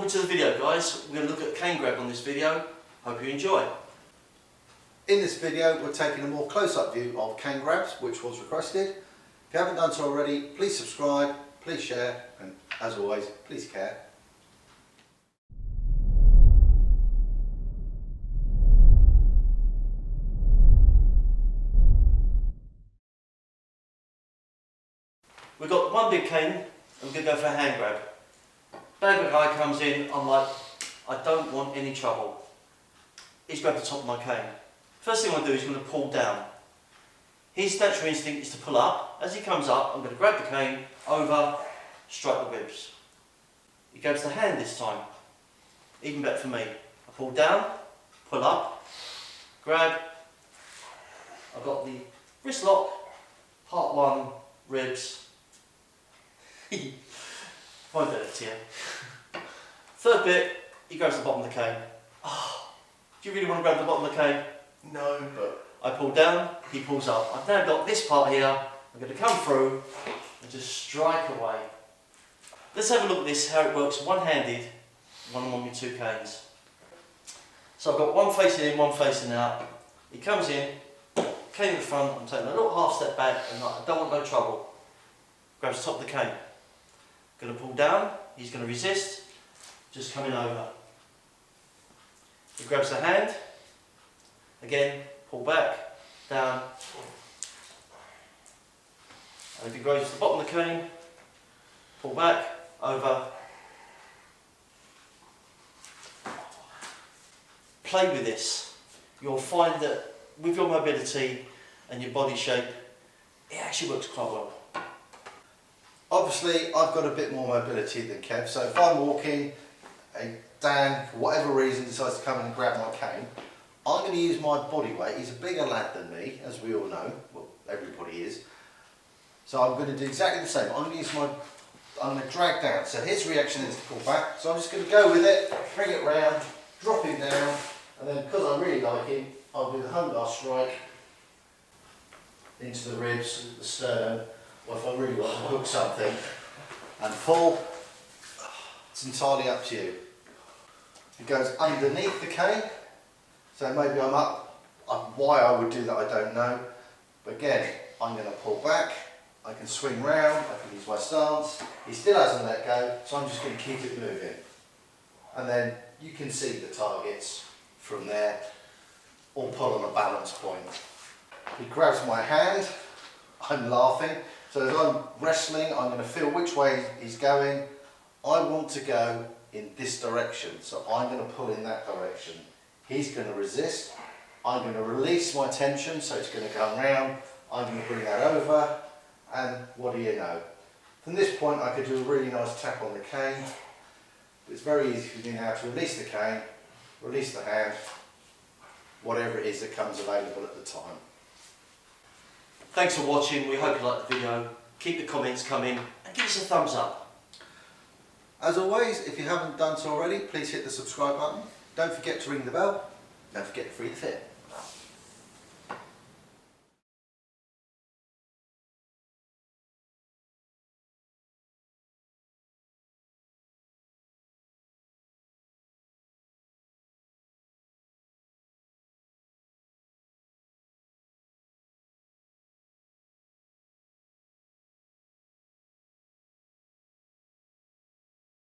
Welcome to the video, guys. We're going to look at cane grab on this video. Hope you enjoy. In this video we're taking a more close-up view of cane grabs, which was requested. If you haven't done so already, please subscribe, please share, and as always, please care. We've got one big cane and we're going to go for a hand grab. Bad guy comes in, I'm like, I don't want any trouble. He's grabbed the top of my cane. First thing I do is I'm going to pull down. His natural instinct is to pull up. As he comes up, I'm going to grab the cane, over, strike the ribs. He grabs the hand this time. Even better for me. I pull down, pull up, grab. I've got the wrist lock, part one, ribs. Won't do it to you. Third bit, he grabs the bottom of the cane. Oh, do you really want to grab the bottom of the cane? No, but I pull down, he pulls up. I've now got this part here. I'm going to come through and just strike away. Let's have a look at this, how it works one-handed, one-on-one with two canes. So I've got one facing in, one facing out. He comes in, cane in the front, I'm taking a little half step back and I don't want no trouble. Grabs the top of the cane. Going to pull down, he's going to resist, just coming over. He grabs the hand, again, pull back, down. And if he goes to the bottom of the cane, pull back, over. Play with this. You'll find that with your mobility and your body shape, it actually works quite well. Obviously I've got a bit more mobility than Kev, so if I'm walking and Dan, for whatever reason, decides to come in and grab my cane, I'm going to use my body weight. He's a bigger lad than me, as we all know. Well, everybody is. So I'm going to do exactly the same. I'm going to drag down. So his reaction is to pull back. So I'm just going to go with it, bring it round, drop him down, and then because I really like him, I'll do the humbar strike into the ribs, the sternum, or if I really want to hook something and pull, it's entirely up to you. It goes underneath the cane, so maybe I'm up. Why I would do that I don't know, but again I'm going to pull back, I can swing round, I can use my stance. He still hasn't let go, so I'm just going to keep it moving, and then you can see the targets from there, all pull on a balance point. He grabs my hand, I'm laughing, so as I'm wrestling I'm going to feel which way he's going. I want to go in this direction, so I'm going to pull in that direction. He's going to resist, I'm going to release my tension, so it's going to come round, I'm going to bring that over, and what do you know? From this point I could do a really nice tap on the cane, but it's very easy for me now to release the cane, release the hand, whatever it is that comes available at the time. Thanks for watching, we hope you liked the video. Keep the comments coming and give us a thumbs up. As always, if you haven't done so already, please hit the subscribe button. Don't forget to ring the bell. Don't forget to free the fit.